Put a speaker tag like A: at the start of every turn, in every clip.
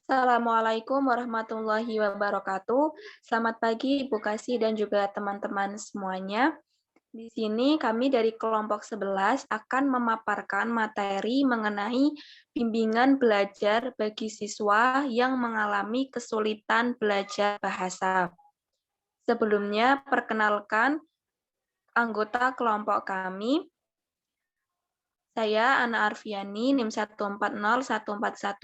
A: Assalamualaikum warahmatullahi wabarakatuh. Selamat pagi Ibu Kasih dan juga teman-teman semuanya. Di sini kami dari kelompok 11 akan memaparkan materi mengenai bimbingan belajar bagi siswa yang mengalami kesulitan belajar bahasa. Sebelumnya, perkenalkan anggota kelompok kami. Saya Ana Arfiani, NIM 140141930,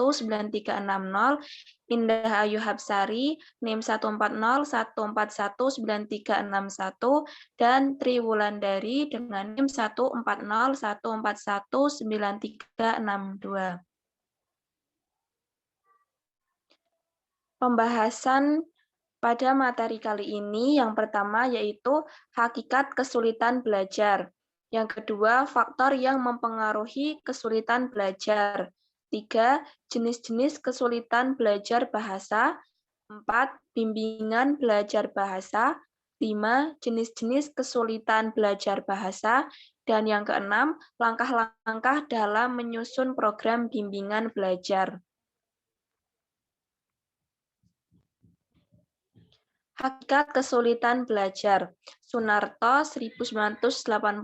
A: Indah Ayu Hapsari, NIM 140141931, dan Tri Wulandari dengan NIM 140141932. Pembahasan pada materi kali ini yang pertama yaitu hakikat kesulitan belajar. Yang kedua, faktor yang mempengaruhi kesulitan belajar. 3, jenis-jenis kesulitan belajar bahasa. 4, bimbingan belajar bahasa. 5, jenis-jenis kesulitan belajar bahasa. Dan yang keenam, langkah-langkah dalam menyusun program bimbingan belajar. Hakikat kesulitan belajar. Sunarto 1985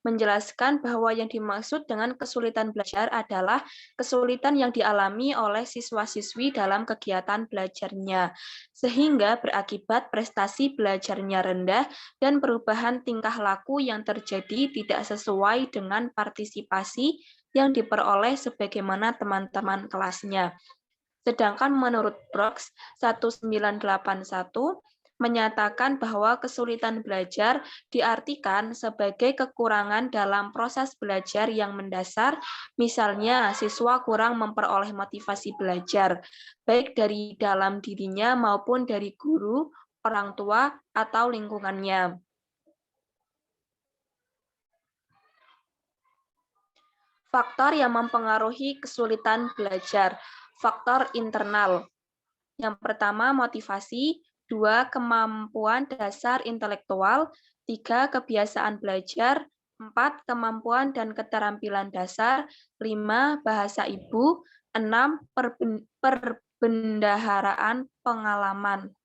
A: menjelaskan bahwa yang dimaksud dengan kesulitan belajar adalah kesulitan yang dialami oleh siswa-siswi dalam kegiatan belajarnya, sehingga berakibat prestasi belajarnya rendah dan perubahan tingkah laku yang terjadi tidak sesuai dengan partisipasi yang diperoleh sebagaimana teman-teman kelasnya. Sedangkan menurut Brooks 1981 menyatakan bahwa kesulitan belajar diartikan sebagai kekurangan dalam proses belajar yang mendasar, misalnya siswa kurang memperoleh motivasi belajar, baik dari dalam dirinya maupun dari guru, orang tua, atau lingkungannya. Faktor yang mempengaruhi kesulitan belajar. Faktor internal. Yang pertama, motivasi. 2, kemampuan dasar intelektual. 3, kebiasaan belajar. 4, kemampuan dan keterampilan dasar. 5, bahasa ibu. 6, perbendaharaan pengalaman.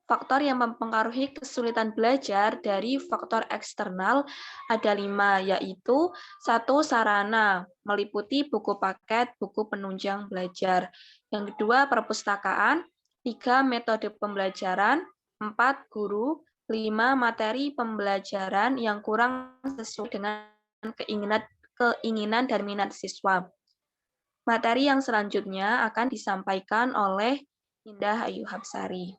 A: Faktor yang mempengaruhi kesulitan belajar dari faktor eksternal ada 5, yaitu 1, sarana, meliputi buku paket, buku penunjang belajar. Yang kedua, perpustakaan. 3, metode pembelajaran. 4, guru. 5, materi pembelajaran yang kurang sesuai dengan keinginan dan minat siswa. Materi yang selanjutnya akan disampaikan oleh Indah Ayu Hapsari.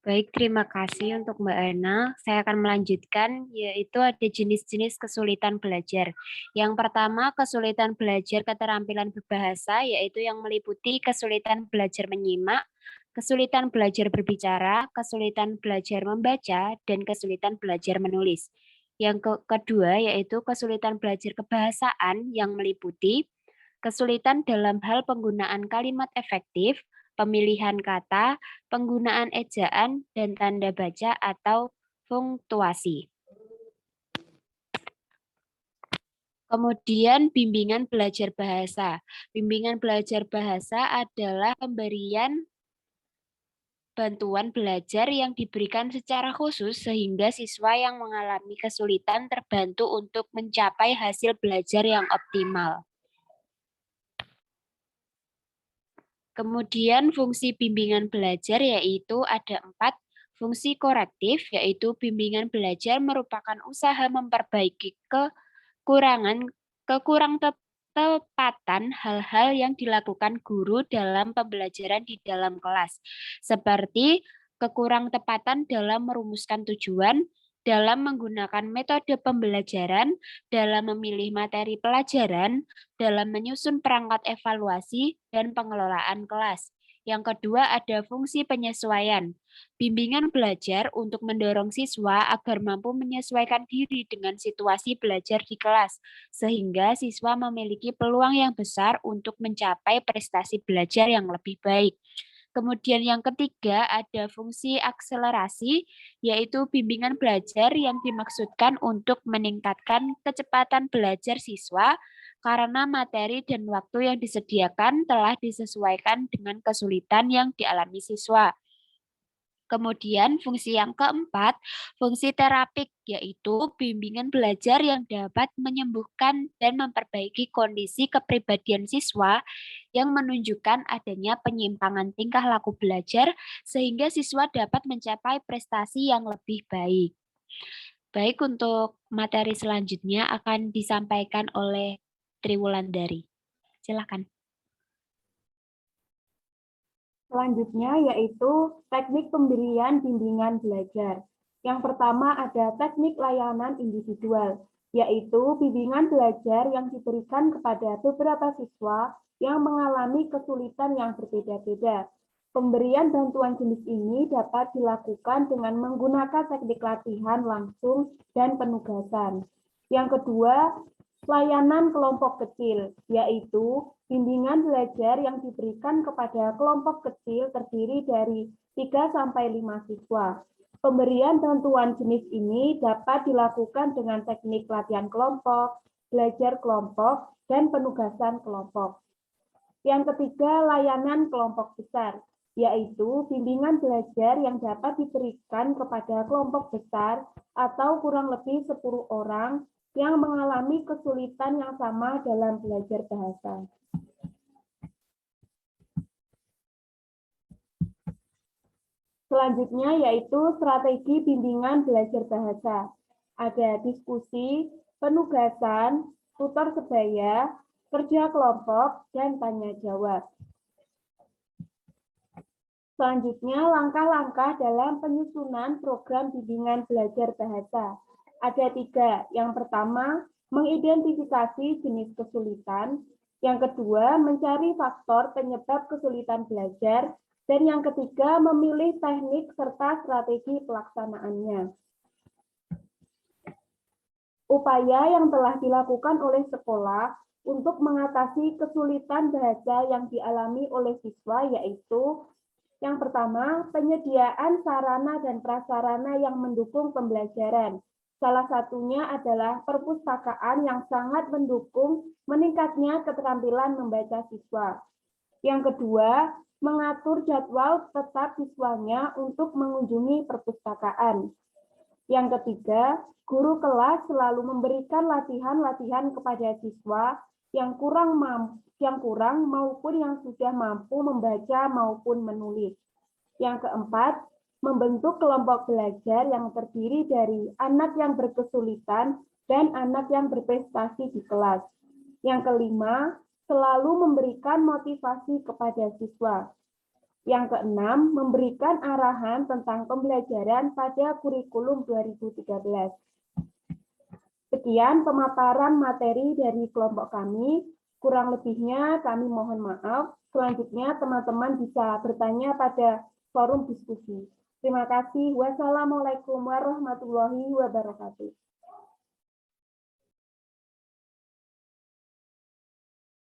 B: Baik, terima kasih untuk Mbak Ana. Saya akan melanjutkan, yaitu ada jenis-jenis kesulitan belajar. Yang pertama, kesulitan belajar keterampilan berbahasa, yaitu yang meliputi kesulitan belajar menyimak, kesulitan belajar berbicara, kesulitan belajar membaca, dan kesulitan belajar menulis. Yang kedua, yaitu kesulitan belajar kebahasaan yang meliputi kesulitan dalam hal penggunaan kalimat efektif, pemilihan kata, penggunaan ejaan, dan tanda baca atau punktuasi. Kemudian bimbingan belajar bahasa. Bimbingan belajar bahasa adalah pemberian bantuan belajar yang diberikan secara khusus sehingga siswa yang mengalami kesulitan terbantu untuk mencapai hasil belajar yang optimal. Kemudian fungsi bimbingan belajar yaitu ada 4. Fungsi korektif yaitu bimbingan belajar merupakan usaha memperbaiki kekurang tepatan hal-hal yang dilakukan guru dalam pembelajaran di dalam kelas, seperti kekurang tepatan dalam merumuskan tujuan, dalam menggunakan metode pembelajaran, dalam memilih materi pelajaran, dalam menyusun perangkat evaluasi, dan pengelolaan kelas. Yang kedua ada fungsi penyesuaian. Bimbingan belajar untuk mendorong siswa agar mampu menyesuaikan diri dengan situasi belajar di kelas, sehingga siswa memiliki peluang yang besar untuk mencapai prestasi belajar yang lebih baik. Kemudian yang ketiga ada fungsi akselerasi, yaitu bimbingan belajar yang dimaksudkan untuk meningkatkan kecepatan belajar siswa karena materi dan waktu yang disediakan telah disesuaikan dengan kesulitan yang dialami siswa. Kemudian fungsi yang keempat, fungsi terapik, yaitu bimbingan belajar yang dapat menyembuhkan dan memperbaiki kondisi kepribadian siswa yang menunjukkan adanya penyimpangan tingkah laku belajar sehingga siswa dapat mencapai prestasi yang lebih baik. Baik, untuk materi selanjutnya akan disampaikan oleh Triwulandari. Silakan.
C: Selanjutnya yaitu teknik pemberian bimbingan belajar. Yang pertama ada teknik layanan individual, yaitu bimbingan belajar yang diberikan kepada beberapa siswa yang mengalami kesulitan yang berbeda-beda. Pemberian bantuan jenis ini dapat dilakukan dengan menggunakan teknik latihan langsung dan penugasan. Yang kedua, layanan kelompok kecil, yaitu bimbingan belajar yang diberikan kepada kelompok kecil terdiri dari 3-5 siswa. Pemberian bantuan jenis ini dapat dilakukan dengan teknik latihan kelompok, belajar kelompok, dan penugasan kelompok. Yang ketiga, layanan kelompok besar, yaitu bimbingan belajar yang dapat diberikan kepada kelompok besar atau kurang lebih 10 orang yang mengalami kesulitan yang sama dalam belajar bahasa. Selanjutnya yaitu strategi bimbingan belajar bahasa. Ada diskusi, penugasan, tutor sebaya, kerja kelompok, dan tanya jawab. Selanjutnya langkah-langkah dalam penyusunan program bimbingan belajar bahasa. Ada 3. Yang pertama, mengidentifikasi jenis kesulitan. Yang kedua, mencari faktor penyebab kesulitan belajar. Dan yang ketiga, memilih teknik serta strategi pelaksanaannya. Upaya yang telah dilakukan oleh sekolah untuk mengatasi kesulitan bahasa yang dialami oleh siswa yaitu yang pertama, penyediaan sarana dan prasarana yang mendukung pembelajaran. Salah satunya adalah perpustakaan yang sangat mendukung meningkatnya keterampilan membaca siswa. Yang kedua, mengatur jadwal tetap siswanya untuk mengunjungi perpustakaan. Yang ketiga, guru kelas selalu memberikan latihan-latihan kepada siswa yang kurang maupun yang sudah mampu membaca maupun menulis. Yang keempat, membentuk kelompok belajar yang terdiri dari anak yang berkesulitan dan anak yang berprestasi di kelas. Yang kelima, selalu memberikan motivasi kepada siswa. Yang keenam, memberikan arahan tentang pembelajaran pada kurikulum 2013. Sekian pemaparan materi dari kelompok kami. Kurang lebihnya kami mohon maaf. Selanjutnya teman-teman bisa bertanya pada forum diskusi. Terima kasih. Wassalamualaikum warahmatullahi wabarakatuh.